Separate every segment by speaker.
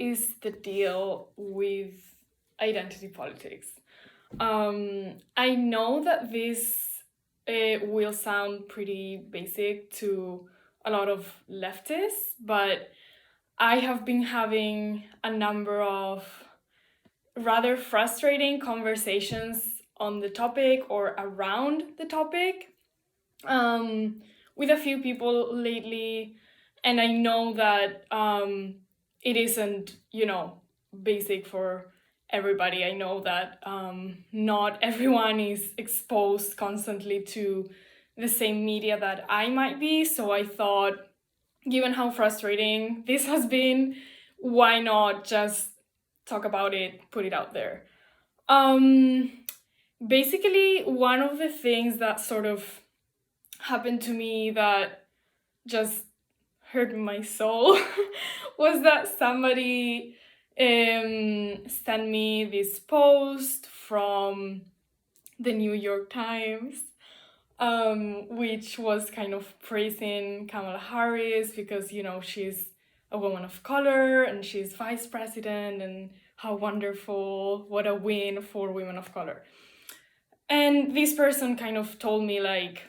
Speaker 1: is the deal with identity politics? I know that this will sound pretty basic to a lot of leftists, but I have been having a number of rather frustrating conversations on the topic or around the topic with a few people lately. And I know that it isn't, basic for everybody. I know that not everyone is exposed constantly to the same media that I might be. So I thought, given how frustrating this has been, why not just talk about it, put it out there? Basically, one of the things that sort of happened to me that just hurt my soul was that somebody sent me this post from the New York Times, which was kind of praising Kamala Harris because, she's a woman of color and she's vice president and how wonderful, what a win for women of color. And this person kind of told me, like,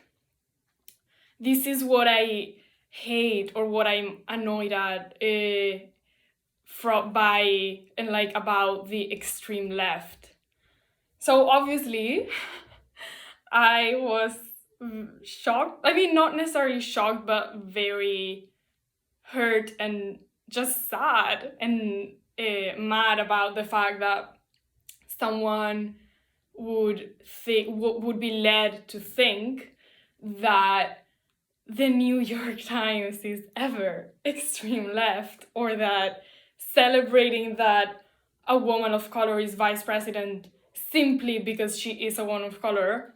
Speaker 1: this is what I hate or what I'm annoyed at about the extreme left. So obviously, I was shocked. I mean, not necessarily shocked, but very hurt and just sad and mad about the fact that someone would be led to think that the New York Times is ever extreme left, or that celebrating that a woman of color is vice president simply because she is a woman of color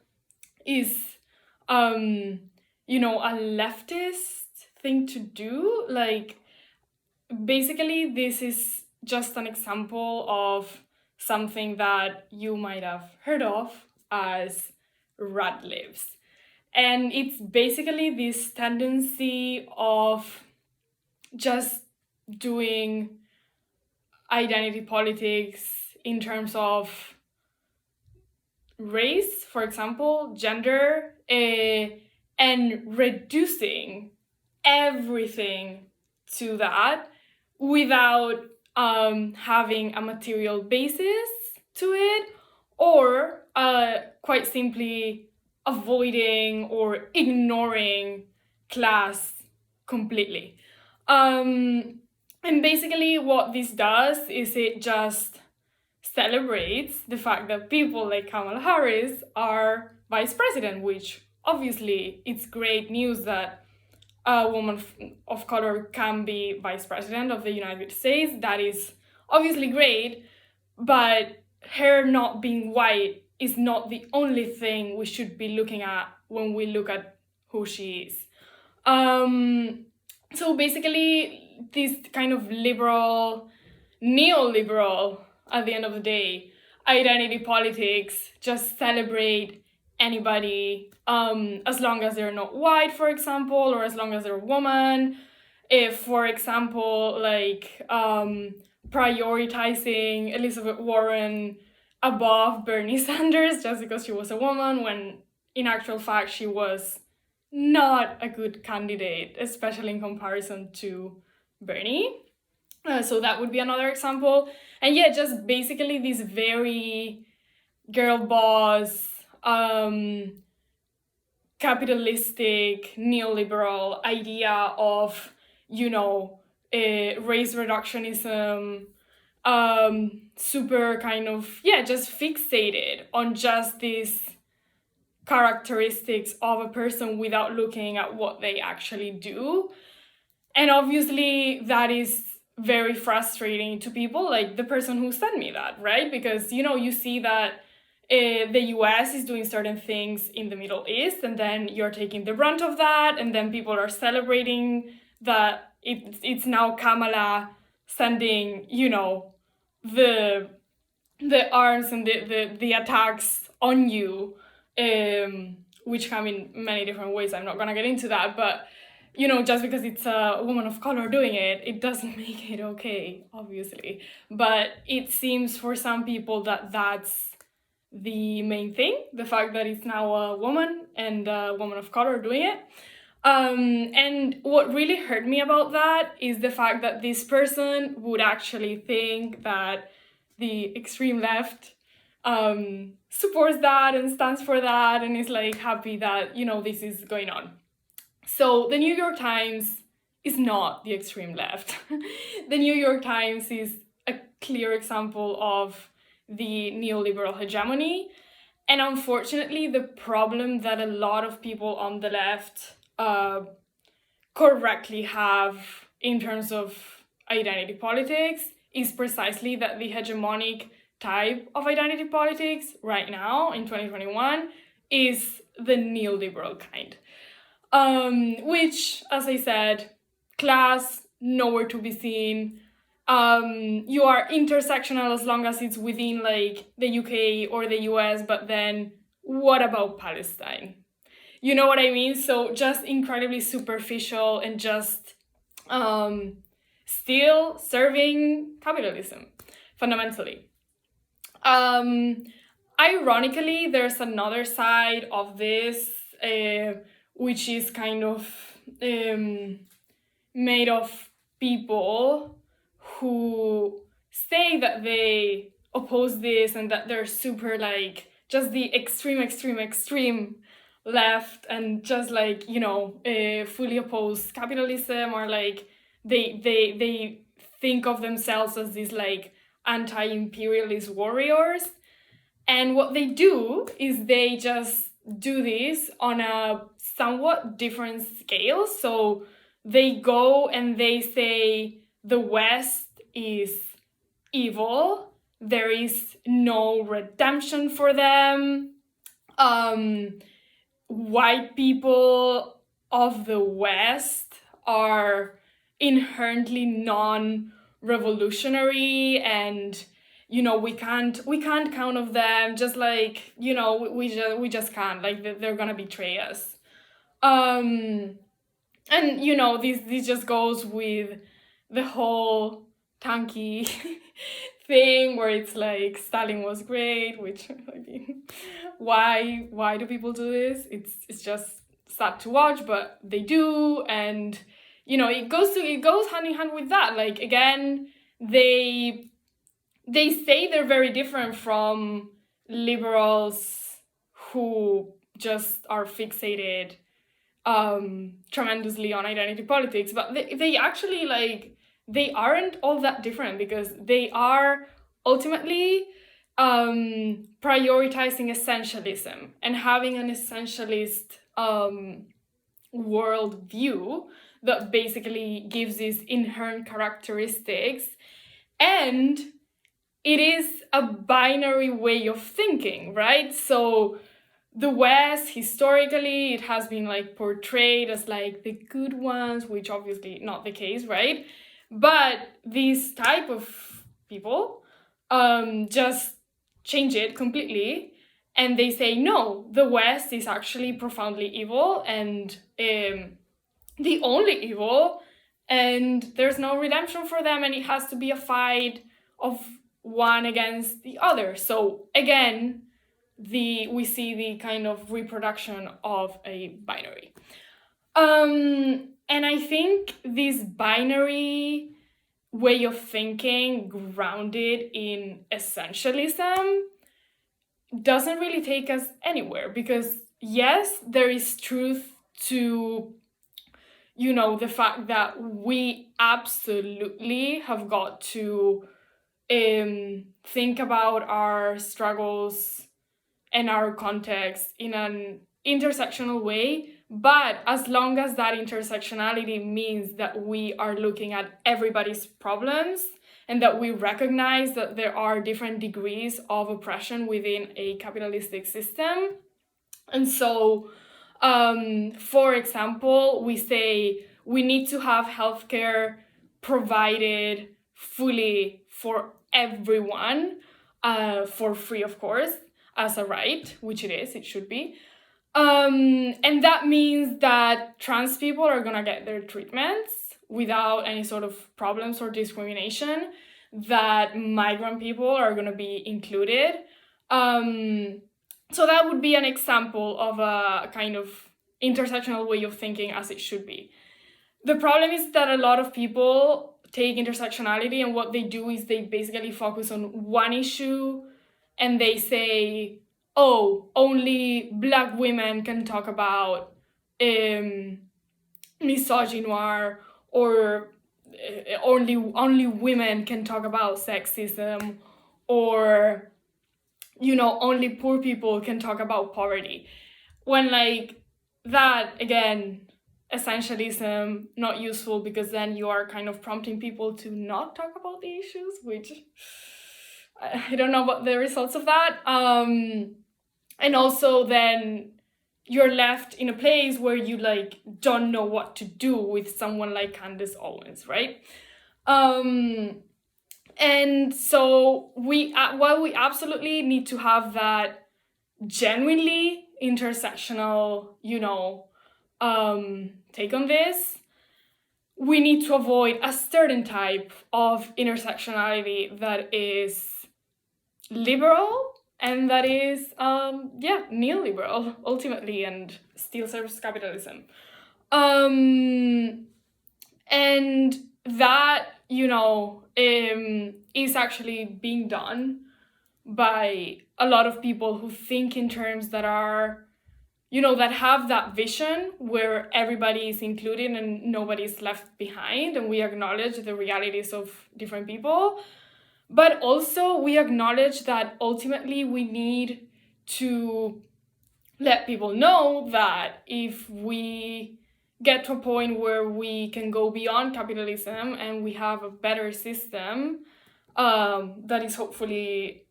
Speaker 1: is, a leftist thing to do. Like, basically, this is just an example of something that you might have heard of as rat libs. And it's basically this tendency of just doing identity politics in terms of race, for example, gender, and reducing everything to that without having a material basis to it, or quite simply avoiding or ignoring class completely. And basically what this does is it just celebrates the fact that people like Kamala Harris are vice president, which obviously it's great news that a woman of color can be vice president of the United States. That is obviously great, but her not being white is not the only thing we should be looking at when we look at who she is. So basically, this kind of neoliberal, at the end of the day, identity politics just celebrate anybody, as long as they're not white, for example, or as long as they're a woman. If, for example, like prioritizing Elizabeth Warren above Bernie Sanders just because she was a woman, when in actual fact she was not a good candidate, especially in comparison to Bernie. So that would be another example. And yeah, just basically this very girl boss, capitalistic, neoliberal idea of, race reductionism, super kind of, just fixated on just these characteristics of a person without looking at what they actually do. And obviously that is very frustrating to people, like the person who sent me that, right? Because, you see that the US is doing certain things in the Middle East, and then you're taking the brunt of that, and then people are celebrating that it's now Kamala sending, the arms and the attacks on you, which come in many different ways. I'm not gonna get into that, but just because it's a woman of color doing it, it doesn't make it okay, obviously. But it seems for some people that that's the main thing, the fact that it's now a woman and a woman of color doing it. And what really hurt me about that is the fact that this person would actually think that the extreme left supports that and stands for that and is like happy that, this is going on. So the New York Times is not the extreme left. The New York Times is a clear example of the neoliberal hegemony. And unfortunately, the problem that a lot of people on the left correctly have in terms of identity politics is precisely that the hegemonic type of identity politics right now in 2021 is the neoliberal kind. Which, as I said, class, nowhere to be seen. You are intersectional as long as it's within like the UK or the US, but then what about Palestine? You know what I mean? So just incredibly superficial and just still serving capitalism, fundamentally. Ironically, there's another side of this, which is kind of made of people who say that they oppose this and that they're super like just the extreme left and just like fully oppose capitalism, or like they think of themselves as these like anti-imperialist warriors. And what they do is they just do this on a somewhat different scale. So they go and they say the West is evil, there is no redemption for them, white people of the West are inherently non-revolutionary, and we can't count on them, just like we just can't, like they're gonna betray us. And this just goes with the whole tanky thing where it's like Stalin was great, which I mean, why do people do this? It's just sad to watch, but they do. And it goes hand in hand with that. Like, again, they say they're very different from liberals who just are fixated tremendously on identity politics, but they actually they aren't all that different, because they are ultimately prioritizing essentialism and having an essentialist worldview that basically gives these inherent characteristics, and it is a binary way of thinking, right? So the West, historically, it has been portrayed as the good ones, which obviously not the case, right? But these type of people just change it completely, and they say, no, the West is actually profoundly evil and the only evil, and there's no redemption for them, and it has to be a fight of one against the other. So again, we see the kind of reproduction of a binary. And I think this binary way of thinking, grounded in essentialism, doesn't really take us anywhere, because yes, there is truth to the fact that we absolutely have got to think about our struggles and our context in an intersectional way. But as long as that intersectionality means that we are looking at everybody's problems and that we recognize that there are different degrees of oppression within a capitalistic system. And so, for example, we say we need to have healthcare provided fully for everyone, for free, of course, as a right, which it should be. And that means that trans people are gonna get their treatments without any sort of problems or discrimination, that migrant people are gonna be included. So that would be an example of a kind of intersectional way of thinking as it should be. The problem is that a lot of people take intersectionality and what they do is they basically focus on one issue and they say, oh, only Black women can talk about misogynoir, or only women can talk about sexism, or only poor people can talk about poverty, when like that, again, essentialism, not useful, because then you are kind of prompting people to not talk about the issues, which I don't know about the results of that. And also then you're left in a place where you like don't know what to do with someone like Candace Owens, right? And so while we absolutely need to have that genuinely intersectional, take on this, we need to avoid a certain type of intersectionality that is liberal and that is neoliberal ultimately and still serves capitalism, and that is actually being done by a lot of people who think in terms that are that have that vision where everybody is included and nobody is left behind, and we acknowledge the realities of different people. But also we acknowledge that ultimately we need to let people know that if we get to a point where we can go beyond capitalism and we have a better system that is hopefully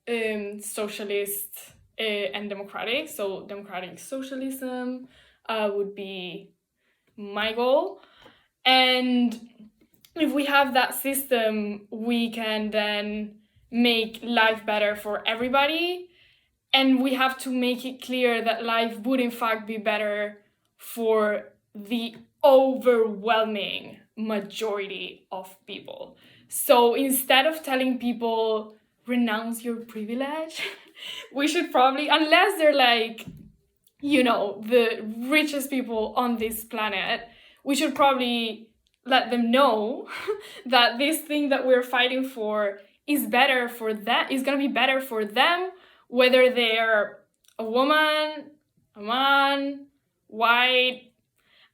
Speaker 1: socialist and democratic, so democratic socialism would be my goal. And if we have that system, we can then make life better for everybody. And we have to make it clear that life would in fact be better for the overwhelming majority of people. So instead of telling people, renounce your privilege, we should probably, unless they're like, the richest people on this planet, we should probably let them know that this thing that we're fighting for is better for them, is going to be better for them, whether they're a woman, a man, white,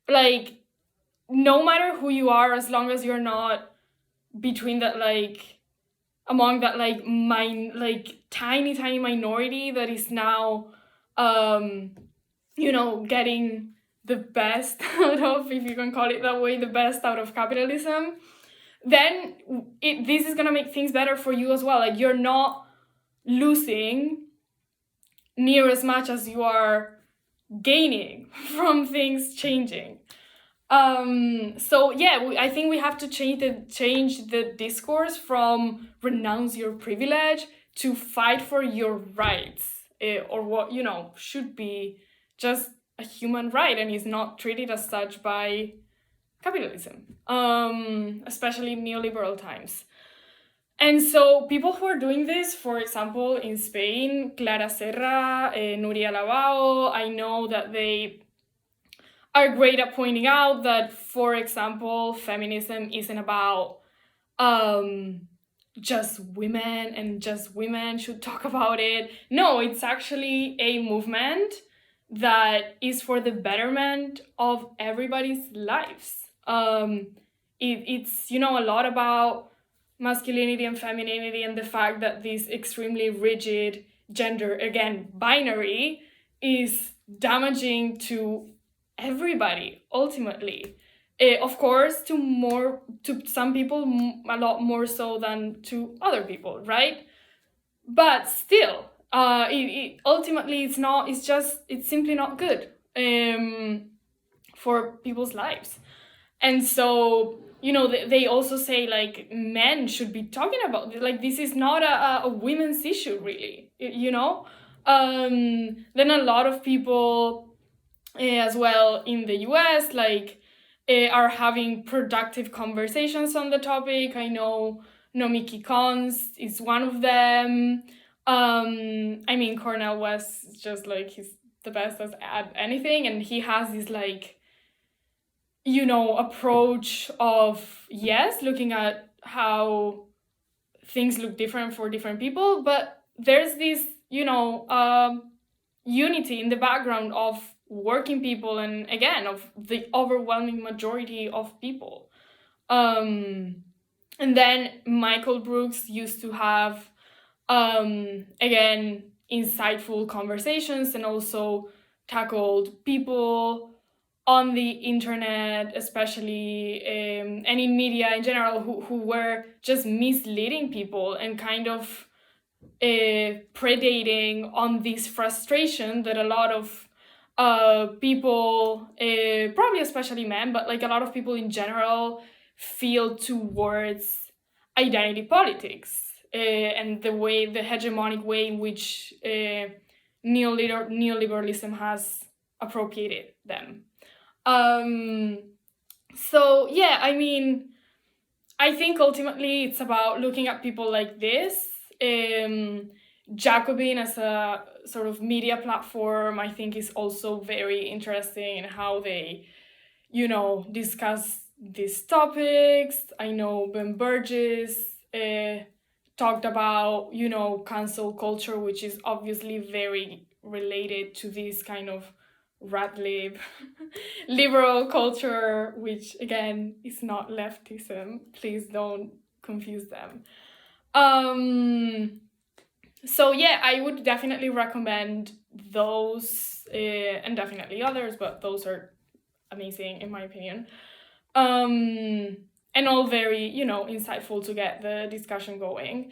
Speaker 1: like, no matter who you are, as long as you're not between that, like, among that, like, tiny minority that is now, getting the best out of, if you can call it that way, the best out of capitalism, then this is gonna make things better for you as well. Like, you're not losing near as much as you are gaining from things changing. I think we have to change the discourse from renounce your privilege to fight for your rights, or what should be just a human right and is not treated as such by capitalism, especially in neoliberal times. And so people who are doing this, for example, in Spain, Clara Serra, Nuria Labao, I know that they are great at pointing out that, for example, feminism isn't about just women and just women should talk about it. No, it's actually a movement that is for the betterment of everybody's lives. It's a lot about masculinity and femininity, and the fact that this extremely rigid gender, again, binary, is damaging to everybody ultimately. Of course, to some people, a lot more so than to other people, right? But still, ultimately it's simply not good for people's lives. And so they also say, like, men should be talking about it. Like, this is not a women's issue, really, then a lot of people as well in the US, like are having productive conversations on the topic. I know Nomiki Cons is one of them. I mean, Cornel West is just like he's the best at anything, and he has this like, you know, approach of yes, looking at how things look different for different people, but there's this, you know, unity in the background of working people and again of the overwhelming majority of people. And then Michael Brooks used to have again insightful conversations and also tackled people on the internet, especially and in media in general, who were just misleading people and kind of predating on this frustration that a lot of people, probably especially men, but like a lot of people in general, feel towards identity politics and the hegemonic way in which neoliberalism has appropriated them. So yeah, I mean, I think ultimately it's about looking at people like this. Jacobin as a sort of media platform, I think, is also very interesting in how they, you know, discuss these topics. I know Ben Burgess talked about, you know, cancel culture, which is obviously very related to this kind of rat lib liberal culture, which again is not leftism. Please don't confuse them. So yeah, I would definitely recommend those and definitely others, but those are amazing in my opinion. And all very, you know, insightful to get the discussion going.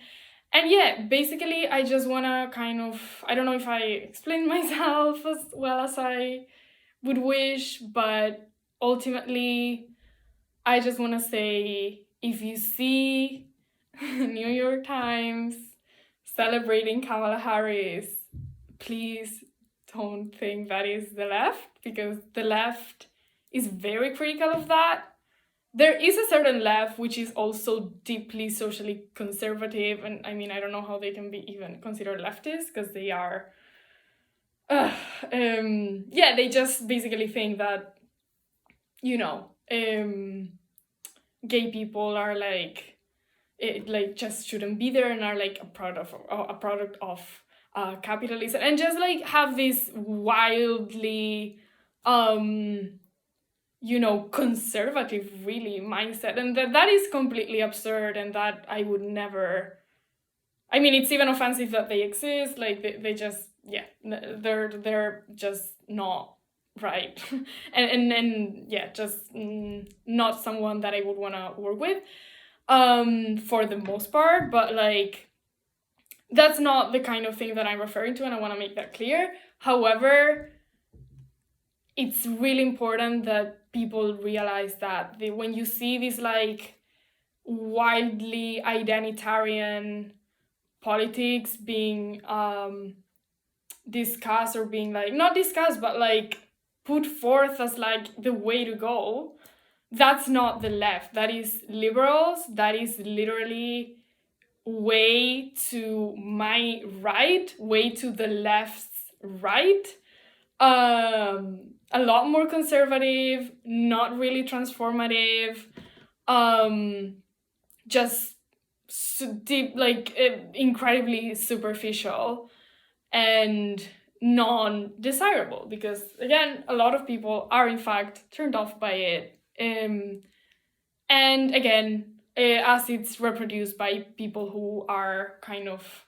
Speaker 1: And yeah, basically I just want to kind of, I don't know if I explained myself as well as I would wish, but ultimately I just want to say, if you see New York Times celebrating Kamala Harris, please don't think that is the left, because the left is very critical of that. There is a certain left which is also deeply socially conservative, and I mean, I don't know how they can be even considered leftists, because they are yeah, they just basically think that, you know, gay people are like just shouldn't be there and are like a product of capitalism, and just like have this wildly you know, conservative really mindset, and that is completely absurd, and that I would never, I mean, it's even offensive that they exist. Like they just, yeah, they're just not right. and yeah, just not someone that I would want to work with for the most part. But like, that's not the kind of thing that I'm referring to, and I want to make that clear. However, it's really important that people realize that when you see this like wildly identitarian politics being discussed, or being like not discussed but like put forth as like the way to go, that's not the left. That is liberals. That is literally way to my right, way to the left's right. A lot more conservative, not really transformative, just deep, like incredibly superficial and non-desirable, because again, a lot of people are in fact turned off by it. And again, as it's reproduced by people who are kind of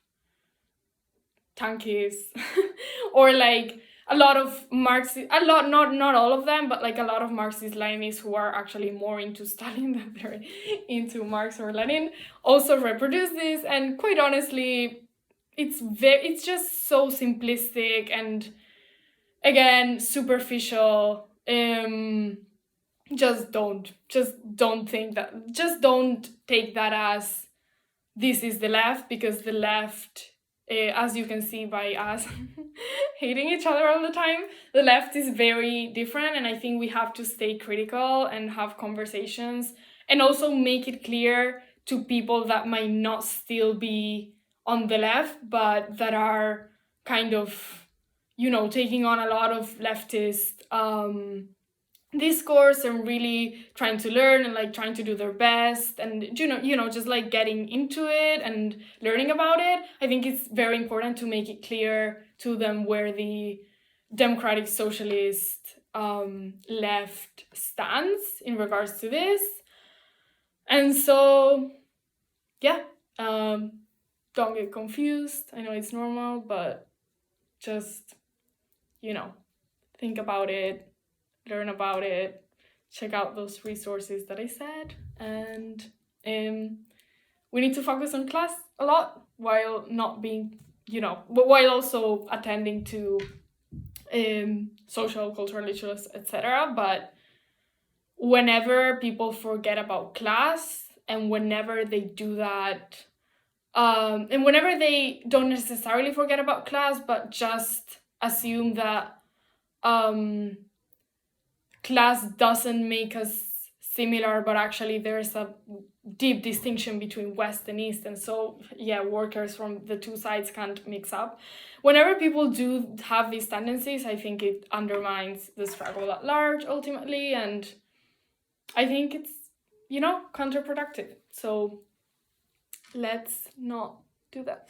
Speaker 1: tankies or like a lot of Marxist, a lot, not all of them, but like a lot of Marxist Leninists who are actually more into Stalin than they're into Marx or Lenin, also reproduce this. And quite honestly, it's just so simplistic and again superficial. Just don't think that, just don't take that as this is the left, because the left as you can see by us hating each other all the time, the left is very different, and I think we have to stay critical and have conversations and also make it clear to people that might not still be on the left, but that are kind of, taking on a lot of leftist discourse and really trying to learn and like trying to do their best and just like getting into it and learning about it. I think it's very important to make it clear to them where the democratic socialist left stands in regards to this. And so don't get confused. I know it's normal, but just think about it, learn about it, check out those resources that I said, and we need to focus on class a lot while not being, but while also attending to social, cultural issues, etc. But whenever people forget about class and whenever they do that, and whenever they don't necessarily forget about class, but just assume that class doesn't make us similar, but actually there's a deep distinction between West and East, and so workers from the two sides can't mix up. Whenever people do have these tendencies, I think it undermines the struggle at large ultimately, and I think it's counterproductive. So let's not do that.